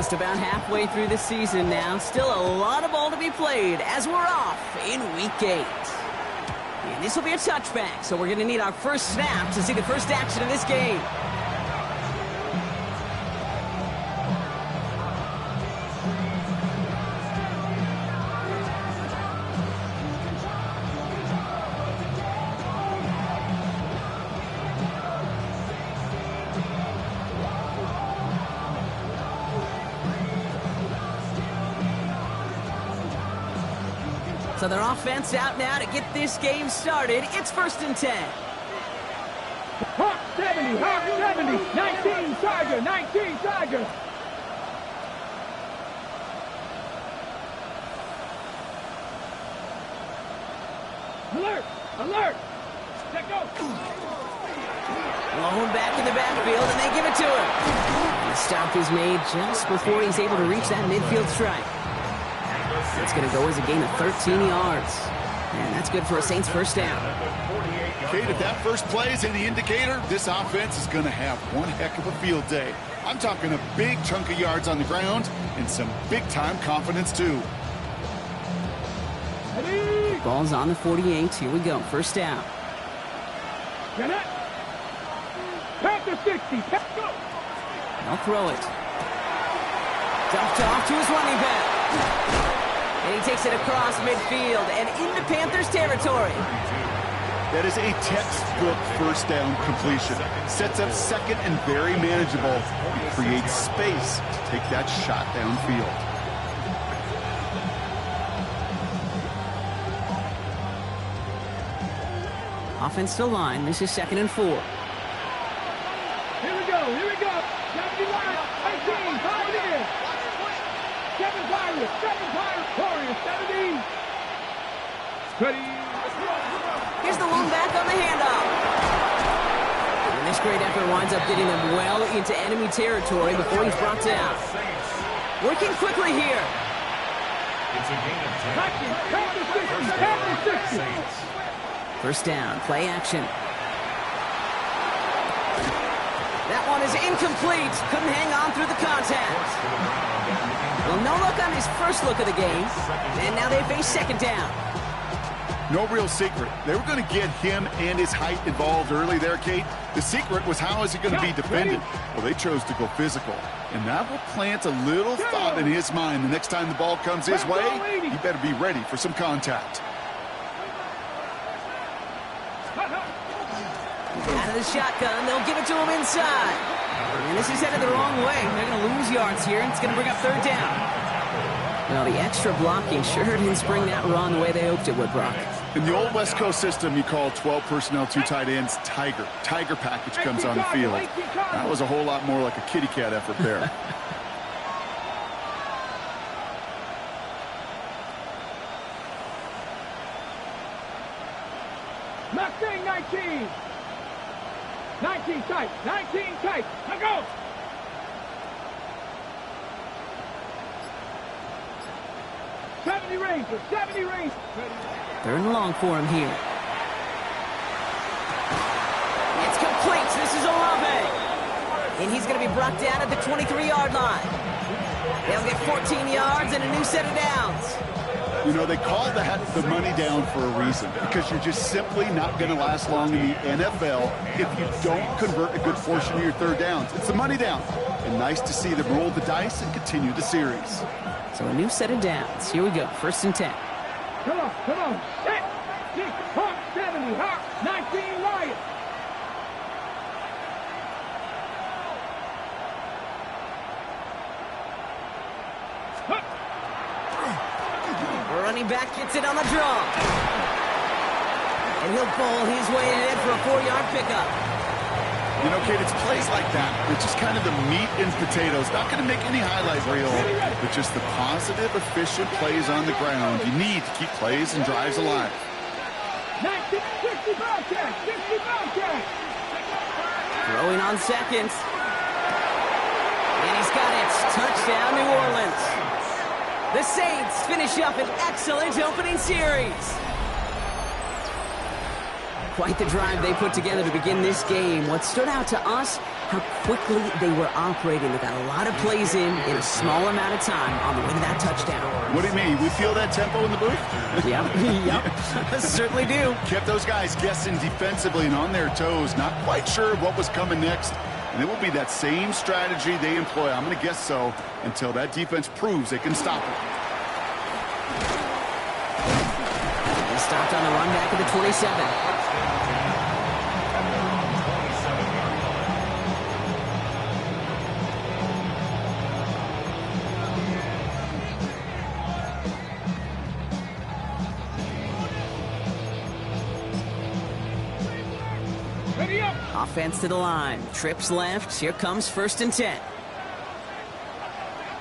Just about halfway through the season now. Still a lot of ball to be played as we're off in Week 8. And this will be a touchback, so we're going to need our first snap to see the first action of this game. So their offense out now to get this game started. It's 1st and 10. Hawk 70, Hawk 70, 19 Tiger, 19 Tiger. Alert, alert. Let go. Blown back in the backfield, and they give it to him. The stop is made just before he's able to reach that midfield strike. It's going to go as a gain of 13 yards. And that's good for a Saints first down. Kate, if that first play is any indicator, this offense is going to have one heck of a field day. I'm talking a big chunk of yards on the ground and some big-time confidence, too. Ball's on the 48. Here we go. First down. Get it. Panther 60. Go. They'll throw it. Dumped off to his running back. And he takes it across midfield and into Panthers territory. That is a textbook first down completion. Sets up second and very manageable. It creates space to take that shot downfield. Offensive line. This is 2nd and 4. Here we go, here we go. 79, 18, Pioneers. 7 Pirates, 7 Pirates, Warriors, 17. Ready. Here's the lone back on the handoff. And this great effort winds up getting them well into enemy territory before he's brought down. Working quickly here. It's a gain of 10. Panther 60, Panther 60. First down, play action. That one is incomplete. Couldn't hang on through the contact. Well, no look on his first look of the game. And now they face 2nd down. No real secret. They were going to get him and his height involved early there, Kate. The secret was how is he going to be defended? Well, they chose to go physical. And that will plant a little thought in his mind. The next time the ball comes his way, he better be ready for some contact. Out of the shotgun, they'll give it to him inside. And this is headed the wrong way. They're going to lose yards here, and it's going to bring up 3rd down. Well, the extra blocking sure didn't spring that run the way they hoped it would, Brock. In the old West Coast system, you call 12 personnel, 2 tight ends, Tiger. Tiger package comes on the field. That was a whole lot more like a kitty cat effort there. Mustang 19. 19 tight, 19 tight. Now go. '70 Ranger, 70 Ranger. 3rd and long for him here. It's complete. This is Olave. And he's going to be brought down at the 23-yard line. They'll get 14 yards and a new set of downs. You know, they call that the money down for a reason, because you're just simply not going to last long in the NFL if you don't convert a good portion of your 3rd downs. It's the money down. And nice to see them roll the dice and continue the series. So a new set of downs. Here we go. 1st and 10. Come on, come on. Set. Hawk 70, Hawk 19 Lions. Running back gets it on the draw. And he'll bowl his way ahead for a 4-yard pickup. You know, Kate, it's plays like that. It's just kind of the meat and potatoes. Not going to make any highlight reel, but just the positive, efficient plays on the ground. You need to keep plays and drives alive. 1960 Bobcat, 60 Bobcat. Throwing on 2nd. And he's got it. Touchdown, New Orleans. The Saints finish up an excellent opening series. Quite the drive they put together to begin this game. What stood out to us how quickly they were operating. They got a lot of plays in a small amount of time on the way to that touchdown. What do you mean? We feel that tempo in the booth? Yep. Certainly do. Kept those guys guessing defensively and on their toes, not quite sure what was coming next. And it will be that same strategy they employ, I'm going to guess so, until that defense proves they can stop it. They stopped on the run back at the 27. Offense to the line. Trips left. Here comes 1st and 10.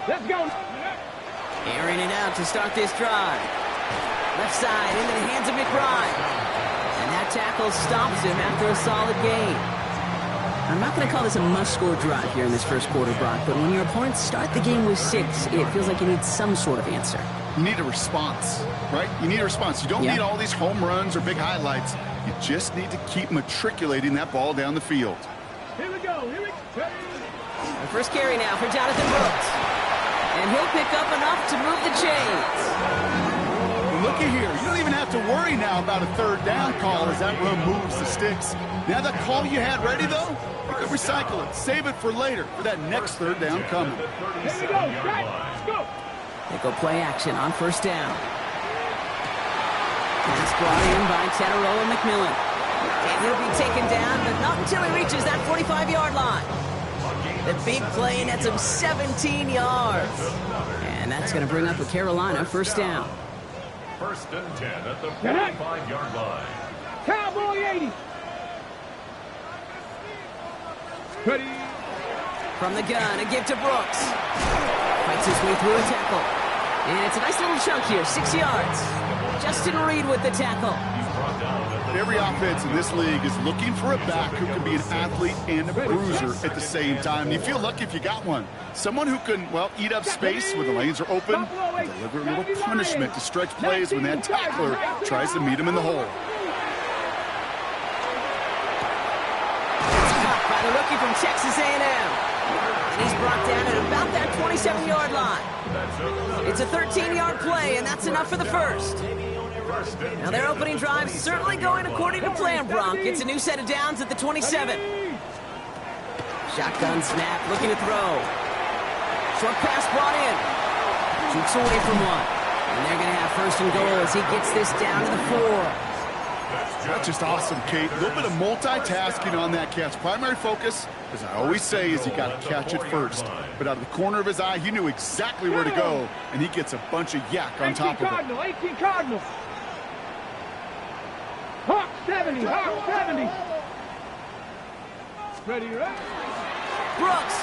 Let's go. Airing it out to start this drive. Left side into the hands of McBride. And that tackle stops him after a solid gain. I'm not going to call this a must-score drive here in this first quarter, Brock, but when your opponents start the game with 6, it feels like you need some sort of answer. You need a response, right? You need a response. You don't need all these home runs or big highlights. You just need to keep matriculating that ball down the field. Here we go. Here we go. The first carry now for Jonathan Brooks. And he'll pick up enough to move the chains. Well, looky here. You don't even have to worry now about a 3rd down call as that run moves the sticks. Now that call you had ready, though, you can recycle it. Save it for later for that next 3rd down coming. Here we go. Let's go. They go play action on 1st down. Pass brought in by Teteroa McMillan. And he'll be taken down, but not until he reaches that 45-yard line. The big play nets him 17 yards. And that's going to bring up a Carolina 1st down. 1st and 10 at the 45-yard line. Cowboy 80. Ready. From the gun, a give to Brooks. Fights his way through a tackle. And it's a nice little chunk here, 6 yards. Justin Reed with the tackle. Every offense in this league is looking for a back who can be an athlete and a bruiser at the same time. You feel lucky if you got one. Someone who can, well, eat up space when the lanes are open and deliver a little punishment to stretch plays when that tackler tries to meet him in the hole. It's caught by the rookie from Texas A&M. And he's brought down at about that 27-yard line. It's a 13-yard play, and that's enough for the first. Now their opening drive certainly going according to plan, Bronk. It's a new set of downs at the 27. Shotgun snap, looking to throw. Short pass brought in. Jukes away from one. And they're going to have 1st and goal as he gets this down to the 4. That's just awesome, Kate. A little bit of multitasking on that catch. Primary focus, as I always say, is you got to catch it first. But out of the corner of his eye, he knew exactly where to go, and he gets a bunch of yak on top of it. 18 Cardinals. Hawk 70. Hawk 70. Ready, right? Brooks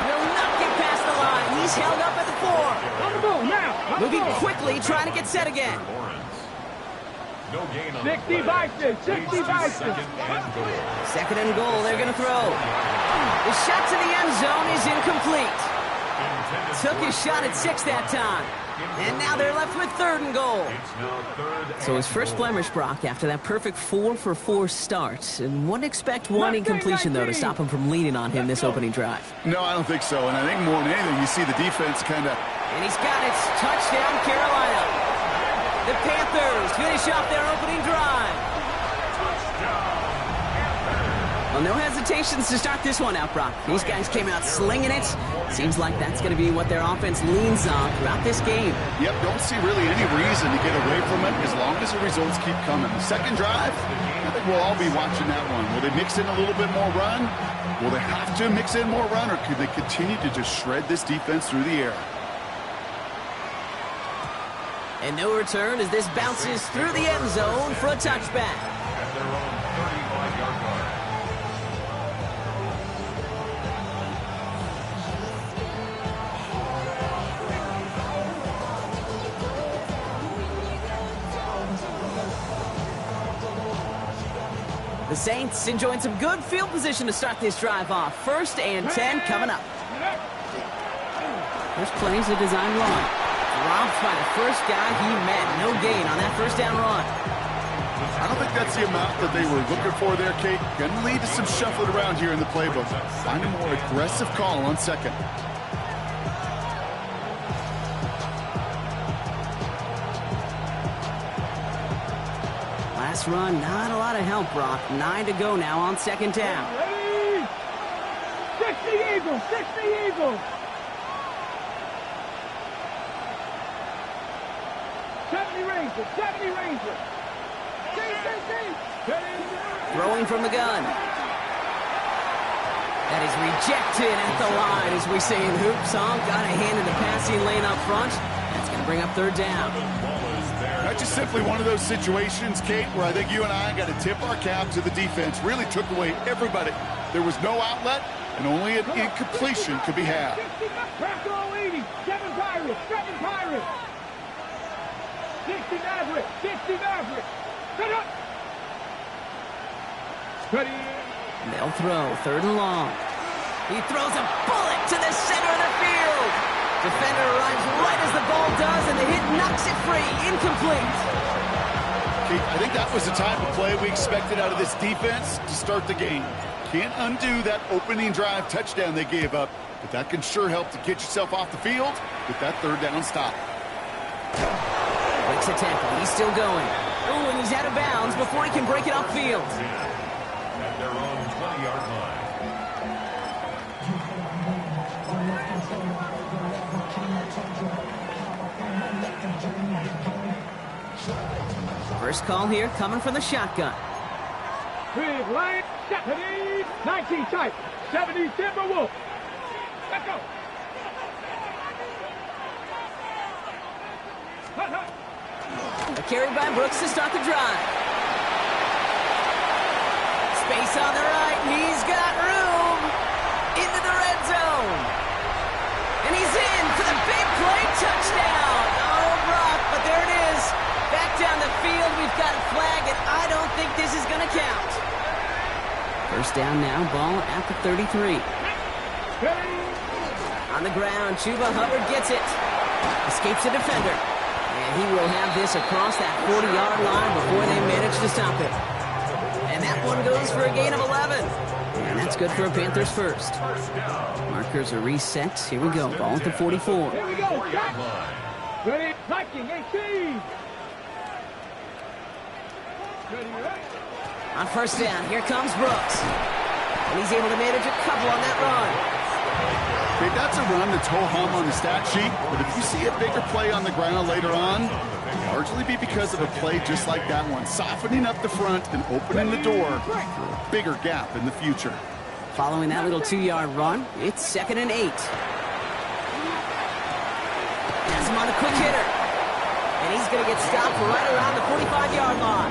will not get past the line. He's held up at the 4. On the move now. Moving quickly, trying to get set again. No gain on 60 Vikings. 60 Vikings. 2nd and goal, they're going to throw. The shot to the end zone is incomplete. Took his shot at 6 that time. And now they're left with 3rd and goal. So his first blemish, Brock, after that perfect 4-for-4 start. And wouldn't expect one incompletion, though, to stop him from leaning on him this opening drive. No, I don't think so. And I think more than anything, you see the defense kind of... And he's got it. Touchdown, Carolina. The Panthers finish off their opening drive. Well, no hesitations to start this one out, Brock. These guys came out slinging it. Seems like that's going to be what their offense leans on throughout this game. Yep, don't see really any reason to get away from it as long as the results keep coming. The second drive, I think we'll all be watching that one. Will they mix in a little bit more run? Will they have to mix in more run, or could they continue to just shred this defense through the air? And no return as this bounces through the end zone for a touchback. At their own 35-yard line. The Saints enjoying some good field position to start this drive off. 1st and 10 coming up. First play is a design run. Dropped by the first guy he met. No gain on that 1st down run. I don't think that's the amount that they were looking for there, Kate. Going to lead to some shuffling around here in the playbook. Find a more aggressive call on second. Last run, not a lot of help, Brock. 9 to go now on second down. Ready? 60 Eagles, 60 Eagles. 70 Rangers, 70 Rangers. Throwing from the gun. That is rejected at the line, as we say in hoops, huh? Got a hand in the passing lane up front. That's going to bring up third down. That's just simply one of those situations, Kate, where I think you and I got to tip our cap to the defense. Really took away everybody. There was no outlet, and only an incompletion could be had. Crack all 80. 7 Pirates, 7 Pirates. 60 Mavericks, 60 Mavericks. Set up. Ready. They'll throw, third and long. He throws a bullet to the center of the field. Defender arrives right as the ball does, and the hit knocks it free. Incomplete. Kate, I think that was the type of play we expected out of this defense to start the game. Can't undo that opening drive touchdown they gave up, but that can sure help to get yourself off the field with that third down stop. Breaks a tackle. He's still going. Oh, and he's out of bounds before he can break it upfield. At their own 20-yard line. First call here coming from the shotgun. Big line, 70, 19 type, 70 Timberwolves. Let's go. Hut, hut. A carry by Brooks to start the drive. Space on the right, and he's got room into the red zone. And he's in for the big play touchdown. Oh, Brock, but there it is. Back down the field, we've got a flag, and I don't think this is going to count. First down now, ball at the 33. On the ground, Chuba Hubbard gets it. Escapes the defender. And he will have this across that 40-yard line before they manage to stop it. And that one goes for a gain of 11. And that's good for a Panthers first. Markers are reset. Here we go, ball at the 44. Here we go. Ready, Viking, 18. On first down, here comes Brooks. And he's able to manage a couple on that run. Okay, that's a run that's ho-hum on the stat sheet, but if you see a bigger play on the ground later on, it'll largely be because of a play just like that one, softening up the front and opening the door for a bigger gap in the future. Following that little 2-yard run, it's 2nd and 8. Has him on a quick hitter. And he's going to get stopped right around the 45-yard line.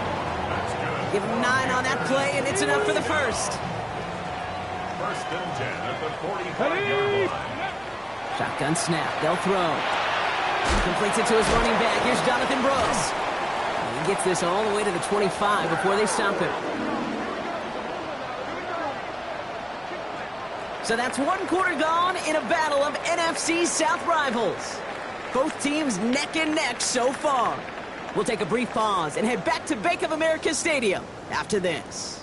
Give him 9 on that play, and it's enough for the first. First and 10 at the 45-yard line. Shotgun snap. They'll throw. He completes it to his running back. Here's Jonathan Brooks. And he gets this all the way to the 25 before they stop him. So that's 1 quarter gone in a battle of NFC South rivals. Both teams neck and neck so far. We'll take a brief pause and head back to Bank of America Stadium after this.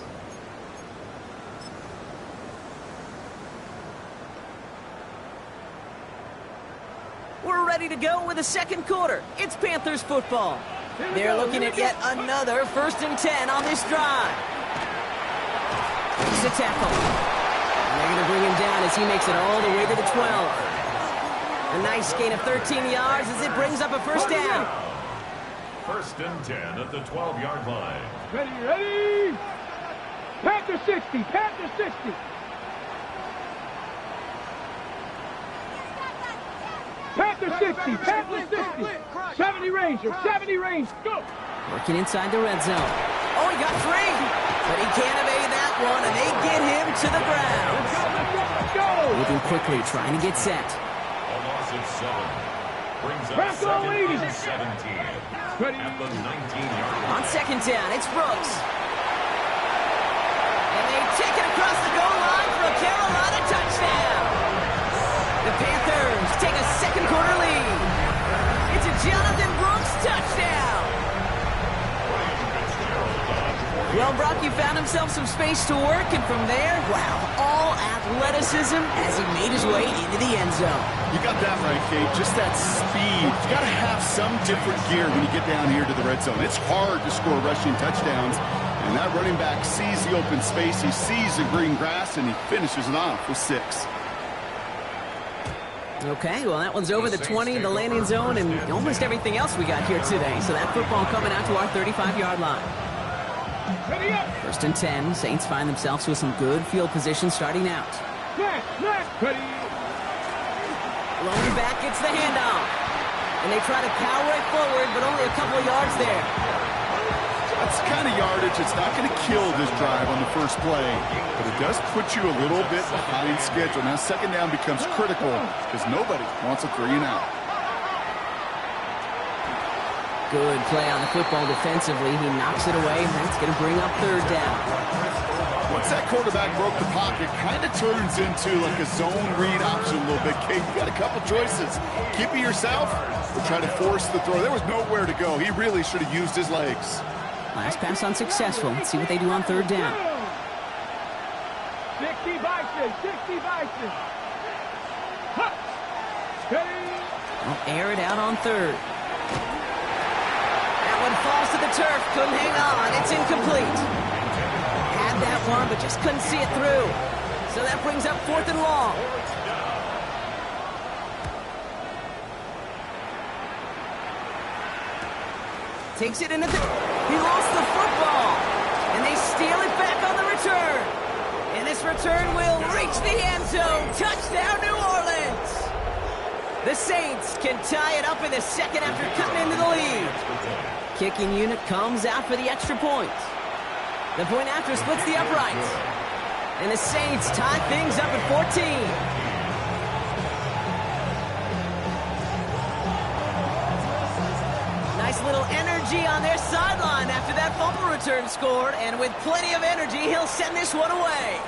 We're ready to go with the second quarter. It's Panthers football. They're looking at yet another 1st and 10 on this drive. He's a tackle. And they're going to bring him down as he makes it all the way to the 12. A nice gain of 13 yards as it brings up a first down. First and 10 at the 12-yard line. Ready, ready. Panther 60, Panther 60. Panther 60, Panther 60. 70 Rangers, 70 Rangers. Go. Working inside the red zone. Oh, he got free. But he can't evade that one, and they get him to the ground. Let's go. Moving quickly, trying to get set. A loss of 7. Brings up Back all 2nd80. and 17. Ready. At the 19-yard line. On second down, it's Brooks. And they take it across the goal line for a Carolina touchdown. The Panthers take a second quarter lead. It's a Jonathan Brooks touchdown. Fitzgerald Well, Brock, he found himself some space to work, and from there, wow, all athleticism as he made his way into the end zone. You got that right, Kate. Just that speed. You got to have some different gear when you get down here to the red zone. It's hard to score rushing touchdowns, and that running back sees the open space, he sees the green grass, and he finishes it off with 6. Okay, well, that one's over the 20, the landing zone, and almost everything else we got here today. So that football coming out to our 35-yard line. First and 10, Saints find themselves with some good field position starting out. Loading back gets the handoff. And they try to power it forward, but only a couple of yards there. That's the kind of yardage that's not going to kill this drive on the first play, but it does put you a little bit behind schedule. Now, second down becomes critical because nobody wants a 3-and-out. Good play on the football defensively. He knocks it away, and that's going to bring up third down. Once that quarterback broke the pocket, kind of turns into like a zone read option a little bit. Kate, you got a couple choices. Keep it yourself or try to force the throw. There was nowhere to go. He really should have used his legs. Last pass unsuccessful. Let's see what they do on third down. 60 by 6, 60 by 6. They'll air it out on third. That one falls to the turf. Couldn't hang on. It's incomplete. Had that one, but just couldn't see it through. So that brings up 4th and long. Takes it into the... He lost the football. And they steal it back on the return. And this return will reach the end zone. Touchdown, New Orleans. The Saints can tie it up in the second after cutting into the lead. Kicking unit comes out for the extra point. The point after splits the uprights. And the Saints tie things up at 14. Nice little energy on their sideline after that fumble return scored, and with plenty of energy, he'll send this one away.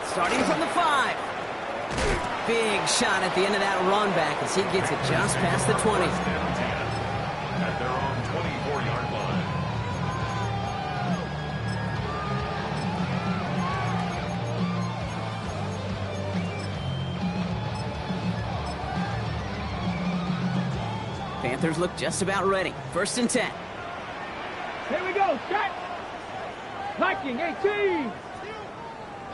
Starting from the 5. Big shot at the end of that run back as he gets it just past the 20. At their own 24-yard line. Panthers look just about ready. First and 10. Here we go, set. Viking, 18.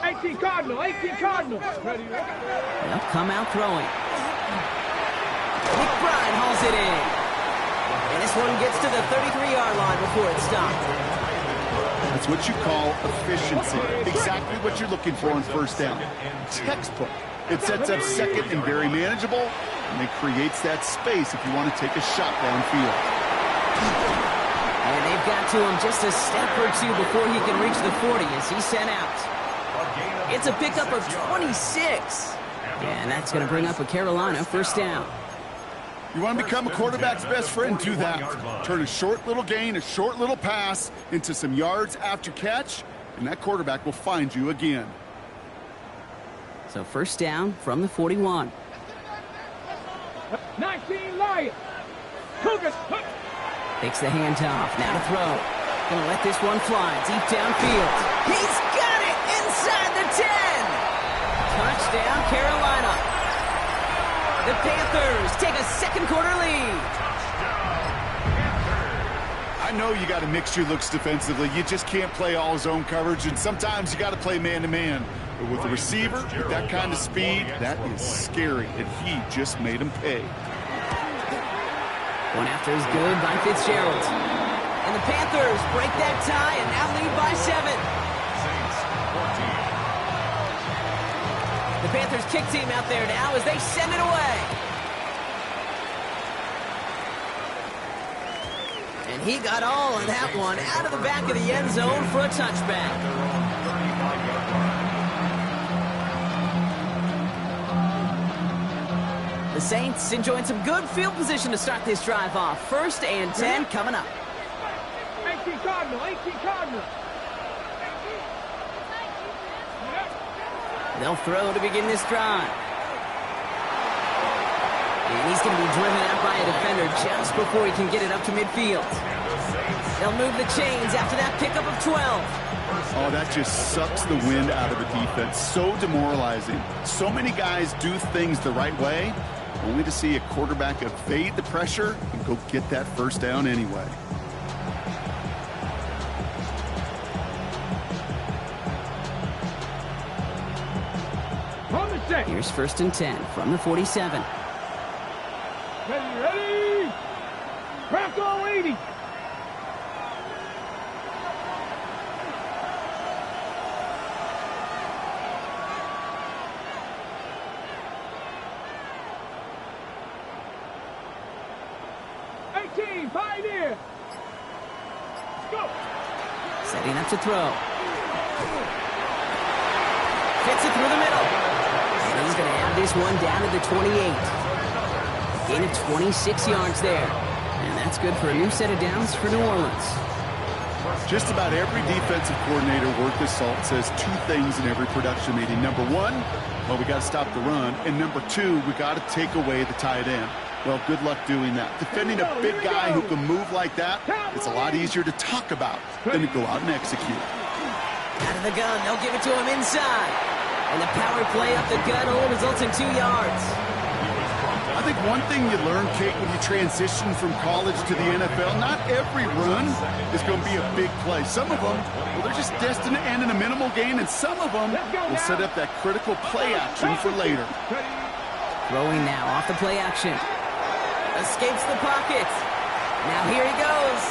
18 Cardinal, 18 Cardinal. Ready, They'll come out throwing. McBride hauls it in. And this one gets to the 33-yard line before it's stopped. That's what you call efficiency. Exactly what you're looking for on first down. Textbook. It sets up second and very manageable, and it creates that space if you want to take a shot downfield. And they've got to him just a step or two before he can reach the 40 as he's sent out. It's a pickup of 26. And that's going to bring up a Carolina first down. You want to become a quarterback's best friend? Do that. Turn a short little gain, a short little pass into some yards after catch, and that quarterback will find you again. So first down from the 41. 19 Lions. Cougars. Takes the handoff. Now to throw. Gonna let this one fly deep downfield. He's got it inside the 10. Touchdown, Carolina. The Panthers take a second quarter lead. I know you got to mix your looks defensively. You just can't play all zone coverage, and sometimes you got to play man-to-man. But with a receiver with that kind of speed, that is scary, and he just made him pay. One after is good by Fitzgerald. And the Panthers break that tie and now lead by 7. The Panthers kick team out there now as they send it away. And he got all of that one out of the back of the end zone for a touchback. The Saints enjoying some good field position to start this drive off. First and 10 coming up. 18 Cardinal, 18 Cardinal. They'll throw to begin this drive. And he's going to be driven out by a defender just before he can get it up to midfield. They'll move the chains after that pickup of 12. Oh, that just sucks the wind out of the defense. So demoralizing. So many guys do things the right way, only to see a quarterback evade the pressure and go get that first down anyway. Here's 1st and 10 from the 47. Ready? Bronco 80. Pioneer. Go. Setting up to throw. Fits it through the middle. And he's going to have this one down to the 28. Gain of 26 yards there. And that's good for a new set of downs for New Orleans. Just about every defensive coordinator worth his salt says two things in every production meeting. Number one, well, we got to stop the run. And number two, we got to take away the tight end. Well, good luck doing that. Defending a big guy who can move like that, it's a lot easier to talk about than to go out and execute. Out of the gun, they'll give it to him inside. And the power play up the gut hole results in 2 yards. I think one thing you learn, Kate, when you transition from college to the NFL, not every run is going to be a big play. Some of them, well, they're just destined to end in a minimal gain, and some of them will set up that critical play action for later. Throwing now off the play action. Escapes the pocket. Now here he goes.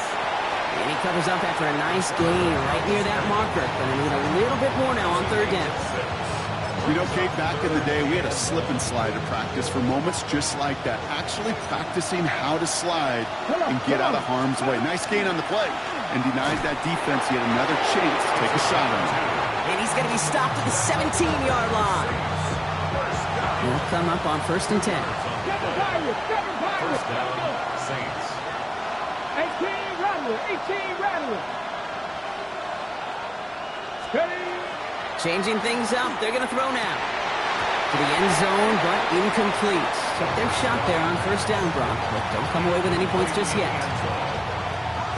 And he covers up after a nice gain right near that marker. Going to need a little bit more now on 3rd down. You know, Kate, back in the day, we had a slip and slide to practice for moments just like that. Actually practicing how to slide and get out of harm's way. Nice gain on the play. And denies that defense yet another chance to take a shot on him. And he's going to be stopped at the 17-yard line. He'll come up on 1st and 10. First down, Saints. 18 Rattler. Steady. Changing things up. They're going to throw now. To the end zone, but incomplete. Took their shot there on 1st down, Brock, but don't come away with any points just yet.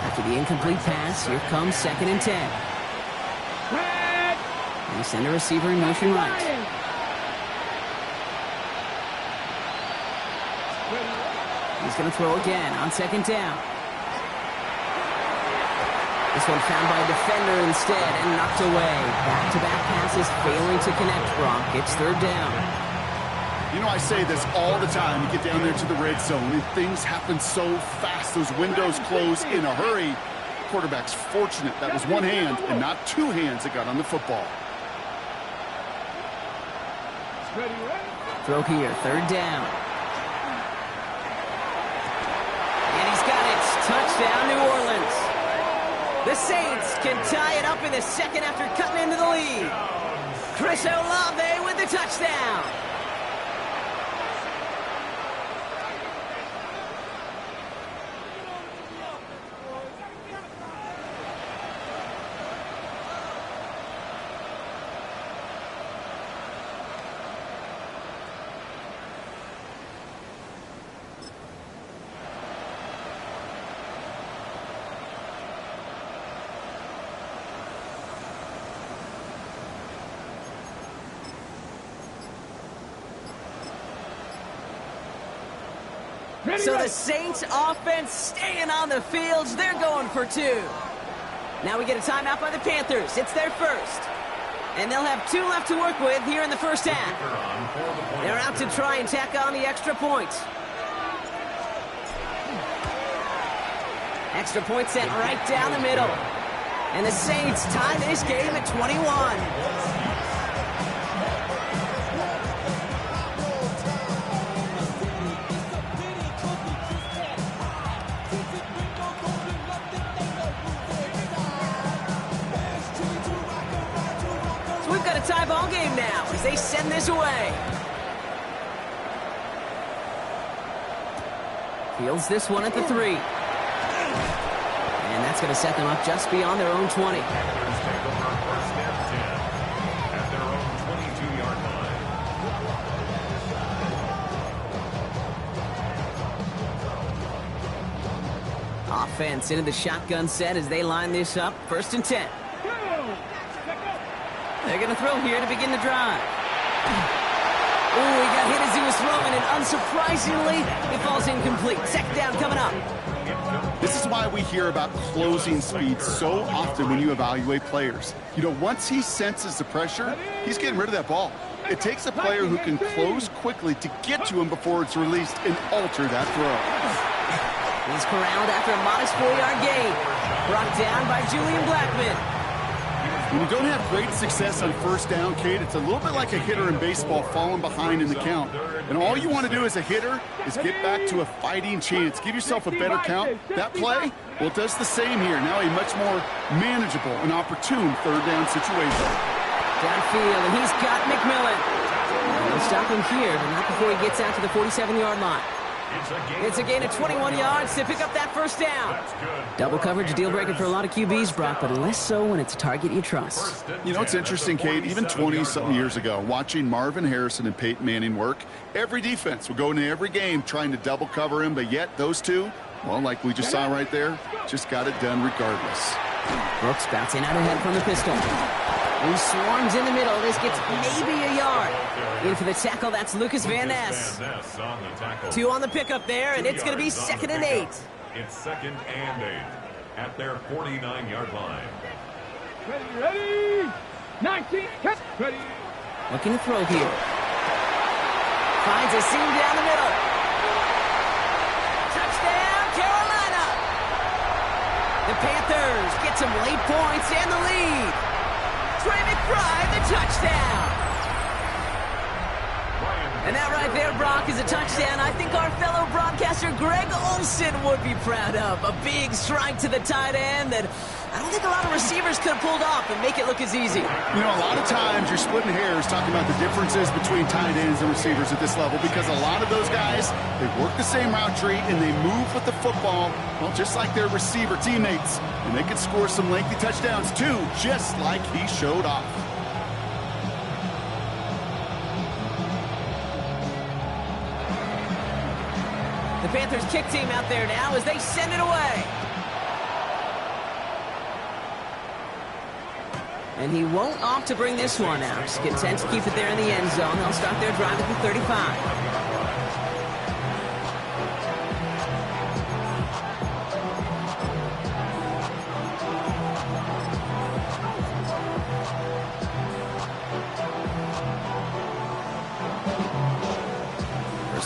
After the incomplete pass, here comes 2nd and 10. And they send a receiver in motion right. He's going to throw again on 2nd down. This one found by a defender instead and knocked away. Back-to-back passes failing to connect, Brock. It's 3rd down. You know, I say this all the time. You get down there to the red zone, and things happen so fast. Those windows close in a hurry. Quarterback's fortunate that was one hand and not two hands that got on the football. Throw here, 3rd down. Touchdown, New Orleans. The Saints can tie it up in the 2nd after cutting into the lead. Chris Olave with the touchdown. So the Saints offense staying on the fields. They're going for 2. Now we get a timeout by the Panthers. It's their first. And they'll have 2 left to work with here in the 1st half. They're out to try and tack on the extra point. Extra point sent right down the middle. And the Saints tie this game at 21. Tie ball game now as they send this away. Fields this one at the 3. And that's going to set them up just beyond their own 20. Panthers take over 1st and 10 at their own 22-yard line. defense into the shotgun set as they line this up. 1st and 10. They're going to throw here to begin the drive. Ooh, he got hit as he was throwing, and unsurprisingly, it falls incomplete. 2nd down coming up. This is why we hear about closing speed so often when you evaluate players. You know, once he senses the pressure, he's getting rid of that ball. It takes a player who can close quickly to get to him before it's released and alter that throw. He's corralled after a modest 4-yard gain. Brought down by Julian Blackman. When you don't have great success on 1st down, Kate, it's a little bit like a hitter in baseball falling behind in the count. And all you want to do as a hitter is get back to a fighting chance. Give yourself a better count. That play, well, it does the same here. Now a much more manageable and opportune 3rd down situation. Downfield, and he's got McMillan. They'll stop him here, but not before he gets out to the 47-yard line. It's a gain of 21 yards to pick up that 1st down. Double coverage, deal breaker for a lot of QBs, Brock, but less so when it's a target you trust. You know, it's interesting, Kate, even 20-something years ago, watching Marvin Harrison and Peyton Manning work, every defense would go into every game trying to double cover him, but yet those two, well, like we just saw right there, just got it done regardless. Brooks bouncing out ahead from the pistol. He swarms in the middle. This gets maybe a yard. In for the tackle, that's Lucas Van Ness. 2 on the pickup there, and it's going to be 2nd and 8. It's 2nd and 8 at their 49-yard line. Ready. 19. Ready. Looking to throw here. Finds a seam down the middle. Touchdown, Carolina. The Panthers get some late points and the lead. Trey McBride, the touchdown. And that right there, Brock, is a touchdown I think our fellow broadcaster Greg Olsen would be proud of. A big strike to the tight end that I don't think a lot of receivers could have pulled off and make it look as easy. You know, a lot of times you're splitting hairs talking about the differences between tight ends and receivers at this level because a lot of those guys, they work the same route tree and they move with the football, well, just like their receiver teammates. And they can score some lengthy touchdowns too, just like he showed off. The Panthers kick team out there now as they send it away. And he won't opt to bring this one out. He's content to keep it there in the end zone. They'll start their drive at the 35.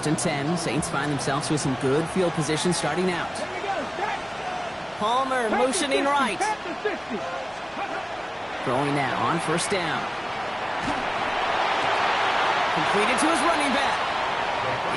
And 10. Saints find themselves with some good field position starting out. Palmer motioning right. Throwing now on 1st down. Completed to his running back.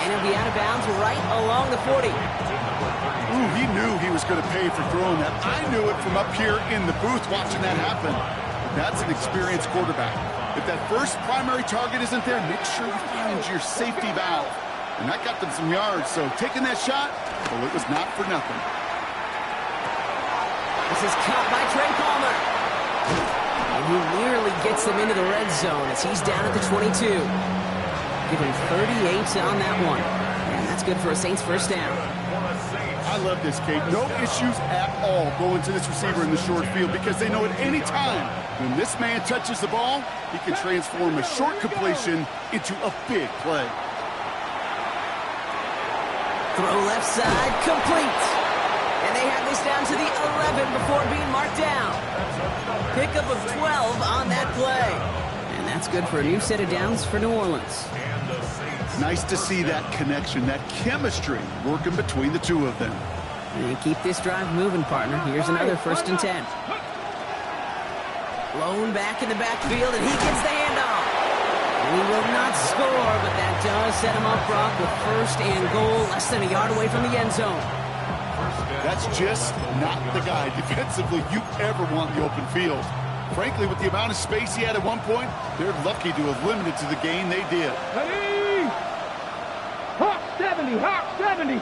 And he'll be out of bounds right along the 40. Ooh, he knew he was going to pay for throwing that. I knew it from up here in the booth watching that happen. But that's an experienced quarterback. If that first primary target isn't there, make sure you find your safety valve. And that got them some yards, so taking that shot, well, it was not for nothing. This is caught by Trey Palmer. And he nearly gets them into the red zone as he's down at the 22. Give him 38 on that one. And that's good for a Saints 1st down. I love this, Kate. No issues at all going to this receiver in the short field because they know at any time when this man touches the ball, he can transform a short completion into a big play. Throw left side, complete. And they have this down to the 11 before being marked down. Pickup of 12 on that play. And that's good for a new set of downs for New Orleans. Nice to see that connection, that chemistry working between the two of them. And keep this drive moving, partner. Here's another 1st and 10. Blown back in the backfield, and he gets the handoff. He will not score, but that does set him up, Brock, with 1st and goal, less than a yard away from the end zone. That's just not the guy defensively you ever want in the open field. Frankly, with the amount of space he had at one point, they're lucky to have limited to the gain they did. Ready? Hawk 70, Hawk 70.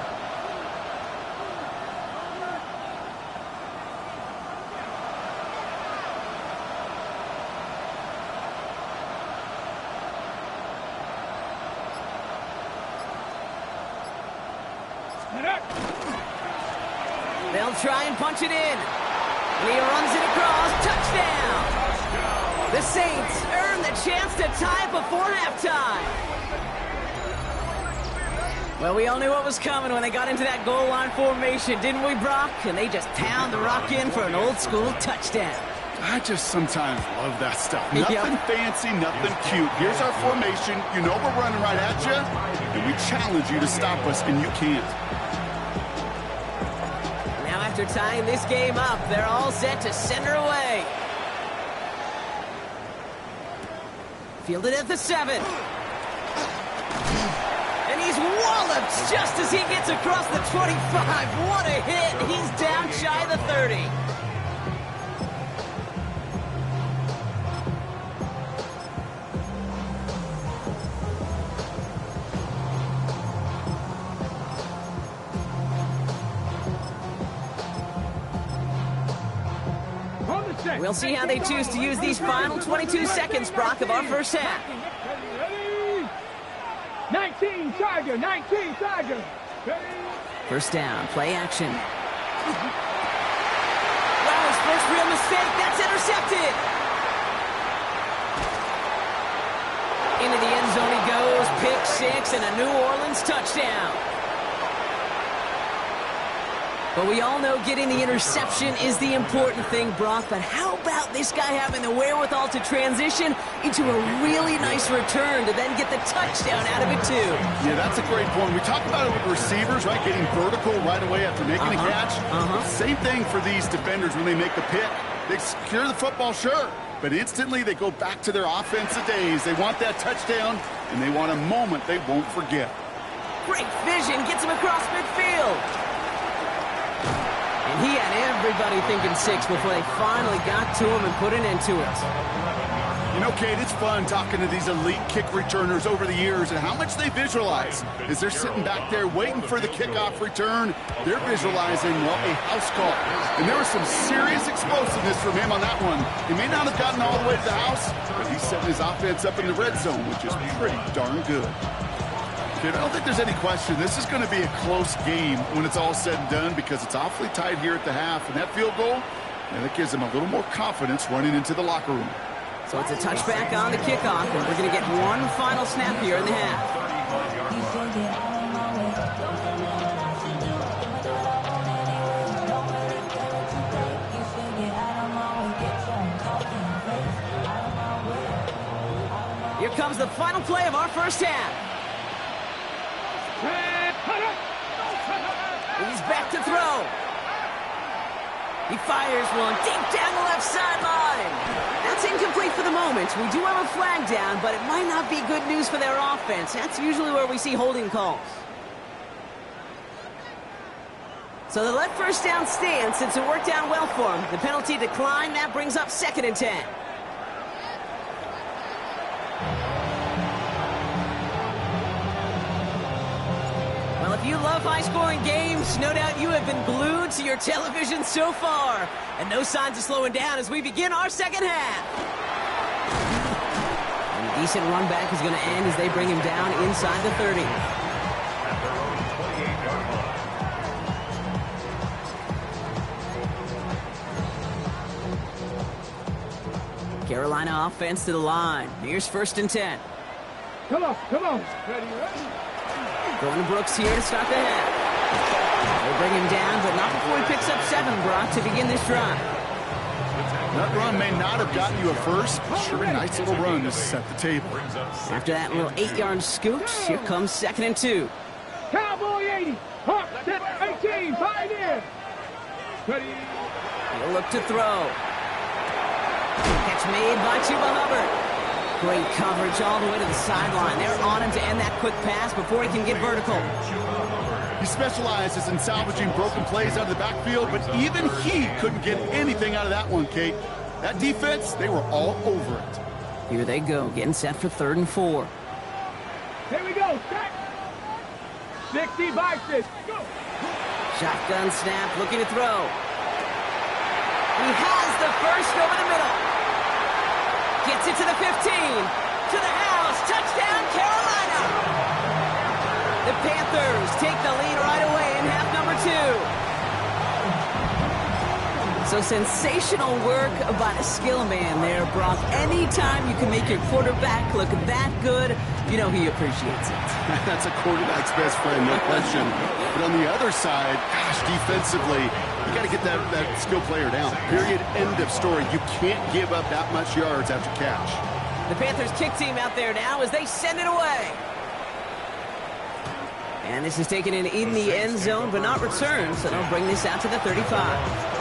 They'll try and punch it in. And he runs it across. Touchdown! The Saints earn the chance to tie before halftime. Well, we all knew what was coming when they got into that goal line formation, didn't we, Brock? And they just pound the rock in for an old-school touchdown. I just sometimes love that stuff. Nothing fancy, nothing cute. Here's our formation. You know we're running right at you, and we challenge you to stop us, and you can't. Now after tying this game up, they're all set to send her away. Fielded at the 7. And he's walloped just as he gets across the 25. What a hit. He's down shy of the 30. We'll see how they choose to use these final 22 seconds, Brock, of our first half. 19, Tiger, 19, Tiger. First down, play action. Wow, his first real mistake. That's intercepted. Into the end zone he goes. Pick 6 and a New Orleans touchdown. But we all know getting the interception is the important thing, Brock. But how about this guy having the wherewithal to transition into a really nice return to then get the touchdown out of it, too? Yeah, that's a great point. We talk about it with receivers, right? Getting vertical right away after making a catch. Same thing for these defenders when they make the pick. They secure the football, sure. But instantly they go back to their offensive days. They want that touchdown, and they want a moment they won't forget. Great vision. Gets him across midfield. And he had everybody thinking 6 before they finally got to him and put an end to it. You know, Kate, it's fun talking to these elite kick returners over the years and how much they visualize. As they're sitting back there waiting for the kickoff return, they're visualizing, well, a house call. And there was some serious explosiveness from him on that one. He may not have gotten all the way to the house, but he's setting his offense up in the red zone, which is pretty darn good. I don't think there's any question. This is going to be a close game when it's all said and done because it's awfully tight here at the half. And that field goal, that gives them a little more confidence running into the locker room. So it's a touchback on the kickoff, and we're going to get one final snap here in the half. Here comes the final play of our first half. He's back to throw. He fires one deep down the left sideline. That's incomplete for the moment. We do have a flag down, but it might not be good news for their offense. That's usually where we see holding calls. So they let first down stand since it worked out well for them. The penalty declined. That brings up 2nd and 10. If you love high-scoring games, no doubt you have been glued to your television so far. And no signs of slowing down as we begin our second half. And a decent run back is going to end as they bring him down inside the 30. Carolina offense to the line. Here's 1st and 10. Come on. Ready. Going to Brooks here to start the half. They'll bring him down, but not before he picks up 7, Brock, to begin this drive. That run may not have gotten you a first, but sure a nice little run to set the table. After that little 8-yard scoot, here comes 2nd and 2. Cowboy 80. Hawk, 18, Pioneer. Ready. He'll look to throw. Catch made by Chuba Hubbard. Great coverage all the way to the sideline. They're on him to end that quick pass before he can get vertical. He specializes in salvaging broken plays out of the backfield, but even he couldn't get anything out of that one, Kate. That defense, they were all over it. Here they go, getting set for 3rd and 4. Here we go. 60 by 6. Go. Shotgun snap, looking to throw. He has the first over the middle. Gets it to the 15, to the house, touchdown Carolina! The Panthers take the lead right away in half number 2. So sensational work by the skill man there, Brock. Anytime you can make your quarterback look that good, you know he appreciates it. That's a quarterback's best friend, no question. But on the other side, gosh, defensively, you got to get that skill player down. Period, end of story. You can't give up that much yards after catch. The Panthers kick team out there now as they send it away. And this is taken in the end zone, but not returned, so they'll bring this out to the 35.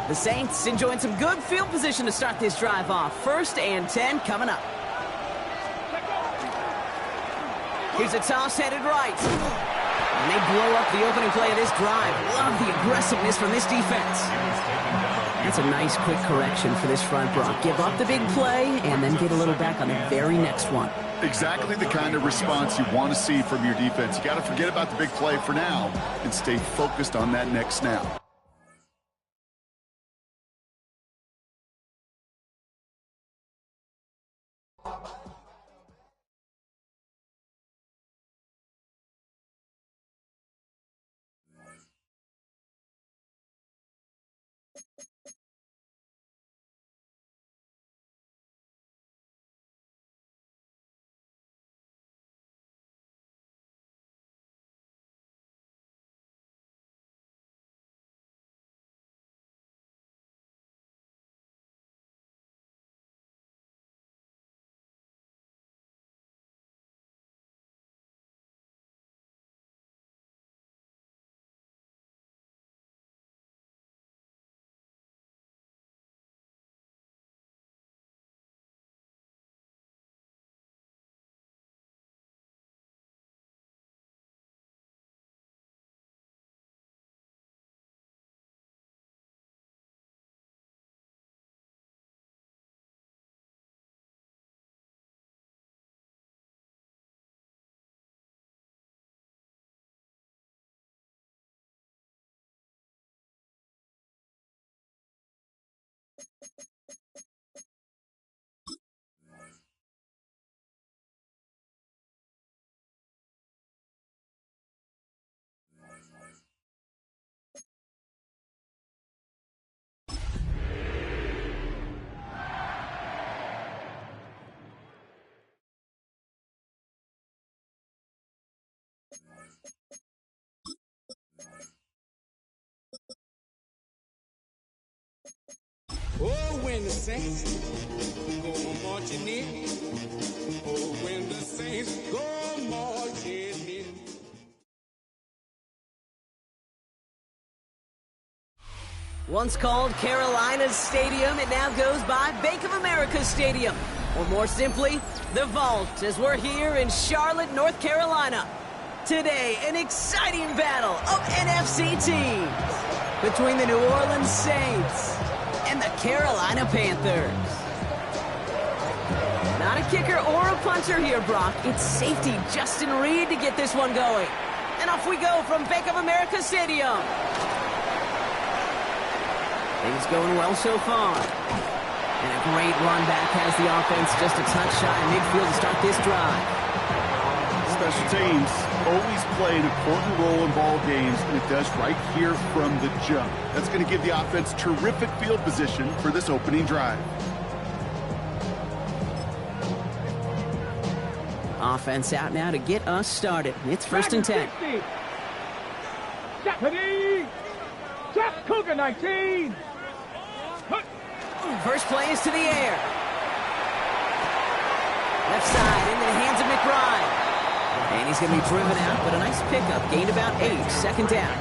The Saints enjoying some good field position to start this drive off. 1st and 10 coming up. Here's a toss headed right. And they blow up the opening play of this drive. Love the aggressiveness from this defense. That's a nice quick correction for this front, Brock. Give up the big play and then get a little back on the very next one. Exactly the kind of response you want to see from your defense. You got to forget about the big play for now and stay focused on that next snap. Oh, when the saints go marching in. Oh, when the saints go marching in. Once called Carolina's Stadium, it now goes by Bank of America Stadium. Or more simply, the Vault, as we're here in Charlotte, North Carolina. Today, an exciting battle of NFC teams between the New Orleans Saints and the Carolina Panthers. Not a kicker or a punter here, Brock. It's safety Justin Reed to get this one going. And off we go from Bank of America Stadium. Things going well so far. And a great run back has the offense just a touch shy of midfield to start this drive. Special teams always play an important role in ball games, and it does right here from the jump. That's going to give the offense terrific field position for this opening drive. Offense out now to get us started. It's 1st and 10. Japanese! Jack Cougar 19! First play is to the air. Left side into the hands of McBride. And he's going to be driven out, but a nice pickup. Gained about 8. 2nd down.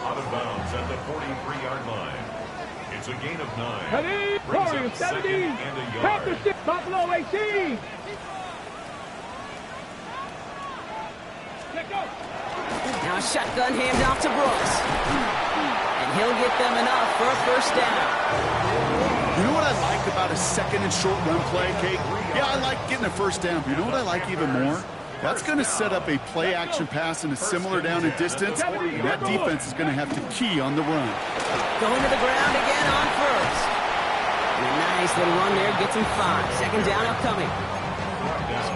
Out of bounds at the 43-yard line. It's a gain of 9. Penny, Warriors 70. Panthers 6, Buffalo 18. Now a shotgun handoff to Brooks. And he'll get them enough for a 1st down. You know what I like about a 2nd and short run play, Kate? Yeah, I like getting a 1st down, but you know what I like even more? That's going to set up a play-action pass in a similar down and distance, and that defense is going to have to key on the run. Going to the ground again on 1st. And a nice little run there gets him 5. 2nd down upcoming.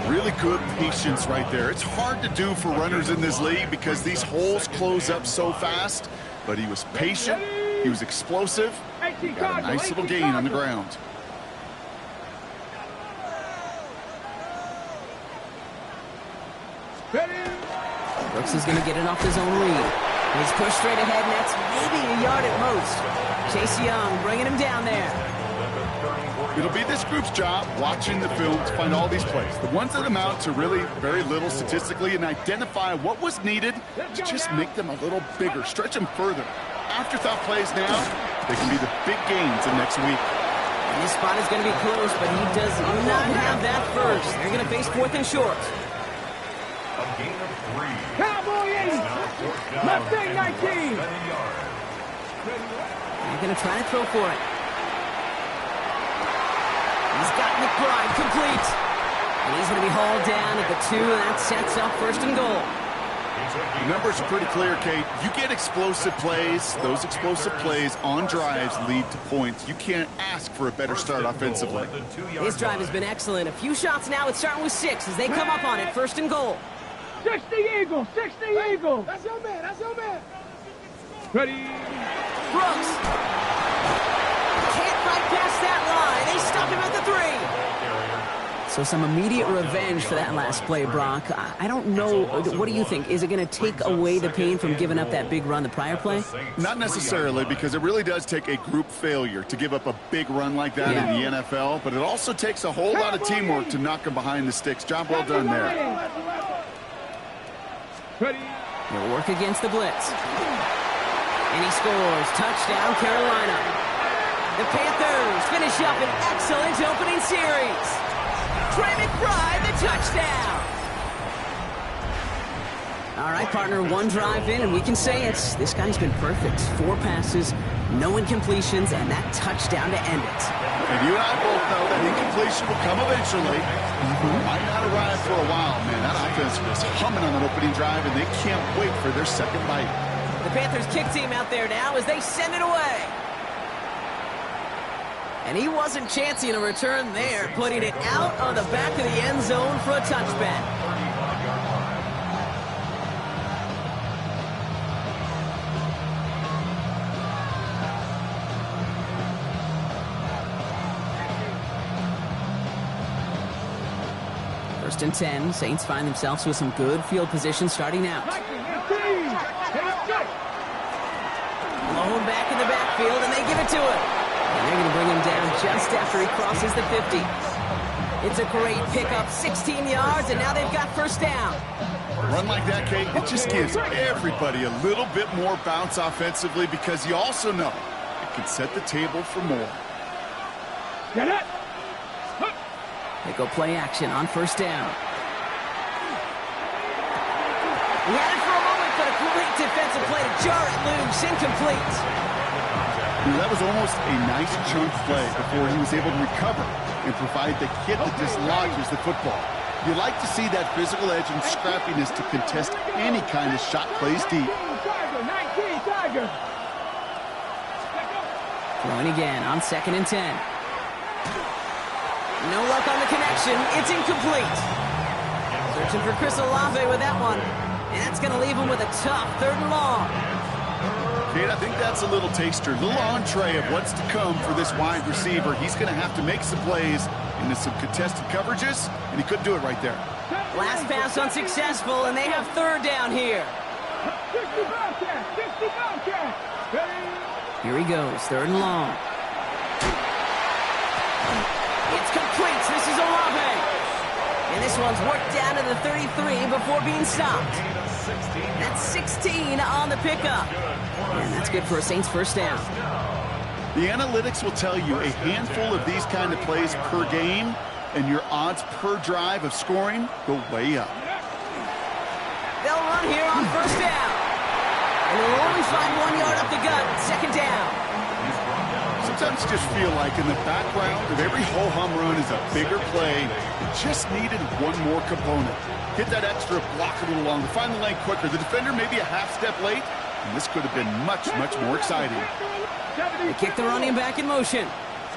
Really good patience right there. It's hard to do for runners in this league because these holes close up so fast. But he was patient. He was explosive. He got a nice little gain on the ground. Brooks is going to get it off his own read. He's pushed straight ahead, and that's maybe a yard at most. Chase Young bringing him down there. It'll be this group's job watching the film to find all these plays, the ones that amount to really very little statistically, and identify what was needed to just make them a little bigger, stretch them further. Afterthought plays now, they can be the big gains in next week. And this spot is going to be close, but he does not have that first. They're going to face 4th and short. A gain of 3. Cowboy 8. Mustang 19. They're going to try to throw for it. He's got McBride complete. And he's going to be hauled down at the 2, and that sets up 1st and goal. The numbers are pretty clear, Kate. You get explosive plays. Those explosive plays on drives lead to points. You can't ask for a better start offensively. This drive has been excellent. A few shots now. It's starting with 6 as they come up on it. 1st and goal. 60 Eagles, 60 Eagles. That's your man, that's your man. Ready. Brooks. Can't fight past that line. They stop him at the 3. So some immediate revenge for that last play, Brock. I don't know. What do you think? Is it going to take away the pain from giving up that big run the prior play? Not necessarily, because it really does take a group failure to give up a big run like that in the NFL, but it also takes a whole lot of teamwork to knock them behind the sticks. Job well done there. He'll work against the blitz. And he scores. Touchdown, Carolina. The Panthers finish up an excellent opening series. Trey McBride, the touchdown. All right, partner, 1 drive in, and we can say it's this guy's been perfect. 4 passes, no incompletions, and that touchdown to end it. And you and I both know that incompletion will come eventually. Might not arrive for a while, man. That offense was humming on that opening drive, and they can't wait for their second bite. The Panthers kick team out there now as they send it away. And he wasn't chancing a return there, putting it out on the back of the end zone for a touchback. First and 10, Saints find themselves with some good field position starting out. Blown back in the backfield, and they give it to him. And they're going to bring him down just after he crosses the 50. It's a great pickup, 16 yards, and now they've got 1st down. A run like that, Kate, it just gives everybody a little bit more bounce offensively because you also know it can set the table for more. Get it. They go play action on 1st down. He had it for a moment, but a great defensive play to jar it loose, incomplete. That was almost a nice chunk play before he was able to recover and provide the hit that dislodges the football. You like to see that physical edge and scrappiness to contest any kind of shot plays deep. Throwing again on 2nd and 10. No luck on the connection. It's incomplete. Searching for Chris Olave with that one. And that's going to leave him with a tough 3rd and long. Kate, I think that's a little taster, a little entree of what's to come for this wide receiver. He's going to have to make some plays into some contested coverages, and he couldn't do it right there. Last pass unsuccessful, and they have 3rd down here. Here he goes, 3rd and long. It's complete. This is Olave. And this one's worked down to the 33 before being stopped. That's 16 on the pickup. And that's good for a Saints 1st down. The analytics will tell you a handful of these kind of plays per game, and your odds per drive of scoring go way up. They'll run here on 1st down. And they'll only find 1 yard up the gut, 2nd down. Sometimes you just feel like in the background of every ho-hum run is a bigger play. It just needed one more component. Hit that extra block a little longer, find the lane quicker. The defender maybe a half step late, and this could have been much, much more exciting. They kick the running back in motion.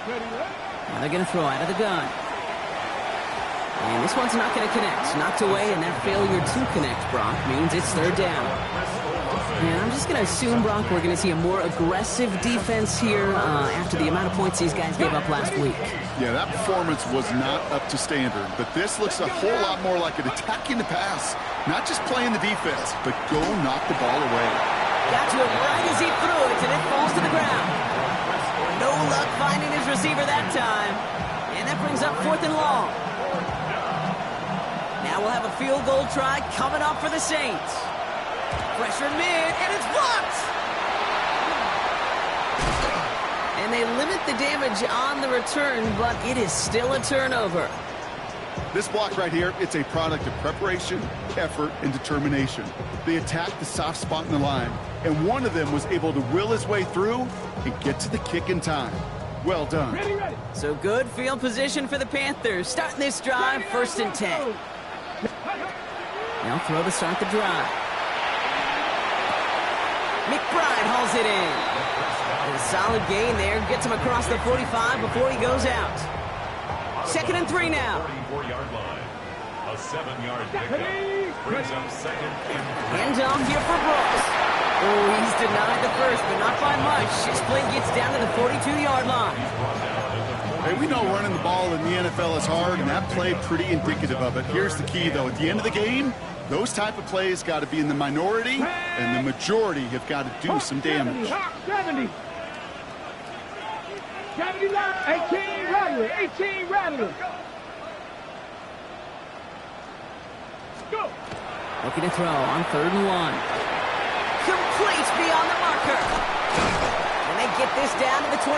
Now they're going to throw out of the gun. And this one's not going to connect. Knocked away, and that failure to connect, Brock, means it's third down. And I'm just going to assume, Brock, we're going to see a more aggressive defense here after the amount of points these guys gave up last week. Yeah, that performance was not up to standard, but this looks a whole lot more like an attacking the pass. Not just playing the defense, but go knock the ball away. Got to him right as he threw it, and it falls to the ground. No luck finding his receiver that time. And that brings up 4th and long. Now we'll have a field goal try coming up for the Saints. Pressure mid, and it's blocked! And they limit the damage on the return, but it is still a turnover. This block right here, it's a product of preparation, effort, and determination. They attacked the soft spot in the line, and one of them was able to will his way through and get to the kick in time. Well done. Ready, ready. So good field position for the Panthers. Starting this drive, 1st and 10. Now throw to start the drive. McBride hauls it in. And a solid gain there. Gets him across the 45 before he goes out. 2nd and 3 now. 44-yard line. A 7-yard pickup brings up 2nd and 3. Hand off here for Brooks. Oh, he's denied the first, but not by much. His play gets down to the 42-yard line. Hey, we know running the ball in the NFL is hard, and that play pretty indicative of it. Here's the key, though. At the end of the game, those type of plays got to be in the minority, and the majority have got to do some damage. 70. 70 left. 18 Rattler. 18 Rattler. Go. Looking to throw on 3rd and 1. Complete beyond the marker. And they get this down to the 28.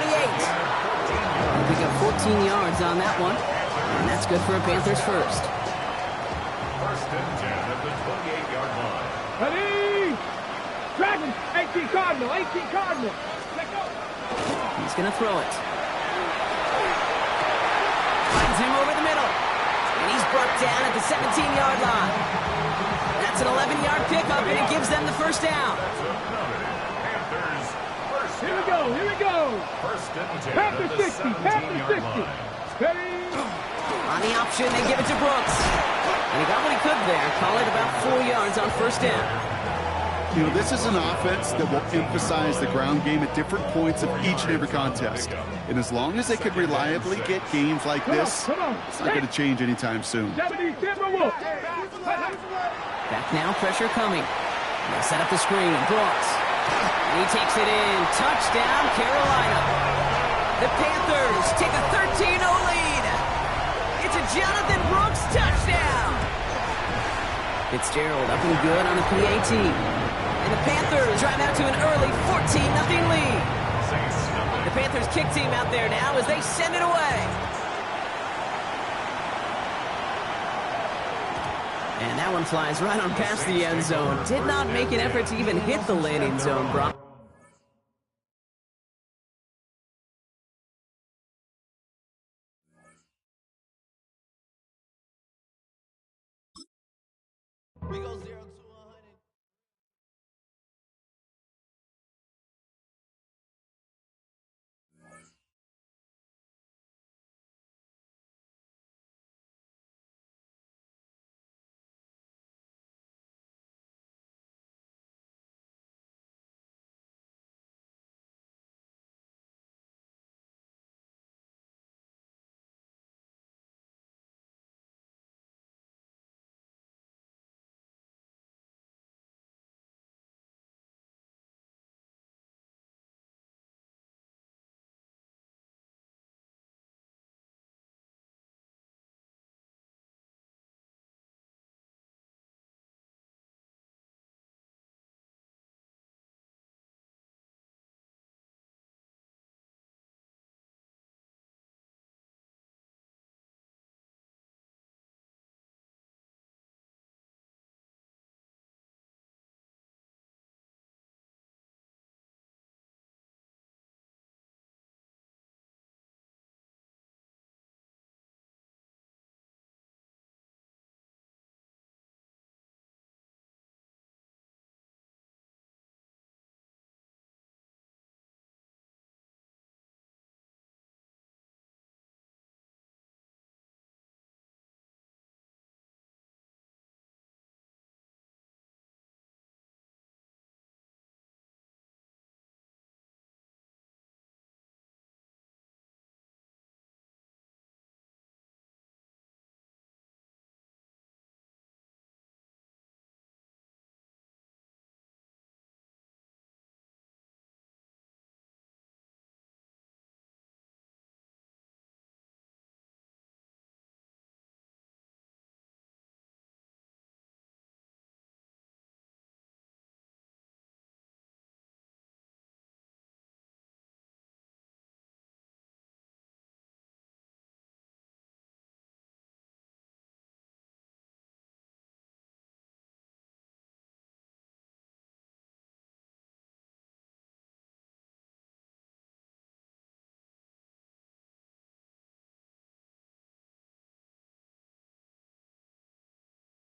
They got 14 yards on that one. And that's good for a Panthers first. 1st and 10 at the 28-yard line. Ready. Dragon. 18 Cardinal. 18 Cardinal. Let go. He's going to throw it. Finds him over the middle. And he's brought down at the 17-yard line. That's an 11-yard pickup, and it gives them the first down. Panthers first Here we go. Here we go. 1st and 10 Panthers at the 60. Panthers 17-yard 60. line. Ready. On the option, they give it to Brooks. And he got what he could there. Call it about 4 yards on 1st down. You know, this is an offense that will emphasize the ground game at different points of each and every contest. And as long as they can reliably get games like this, it's not going to change anytime soon. 70 Timberwolves. Back now, pressure coming. They'll set up the screen. Brooks. And he takes it in. Touchdown, Carolina. The Panthers take a 13-0 lead. It's a Jonathan Brooks touchdown. Fitzgerald up and good on the PAT. And the Panthers drive out to an early 14-0 lead. The Panthers kick team out there now as they send it away. And that one flies right on past the end zone. Did not make an effort to even hit the landing zone, Brock.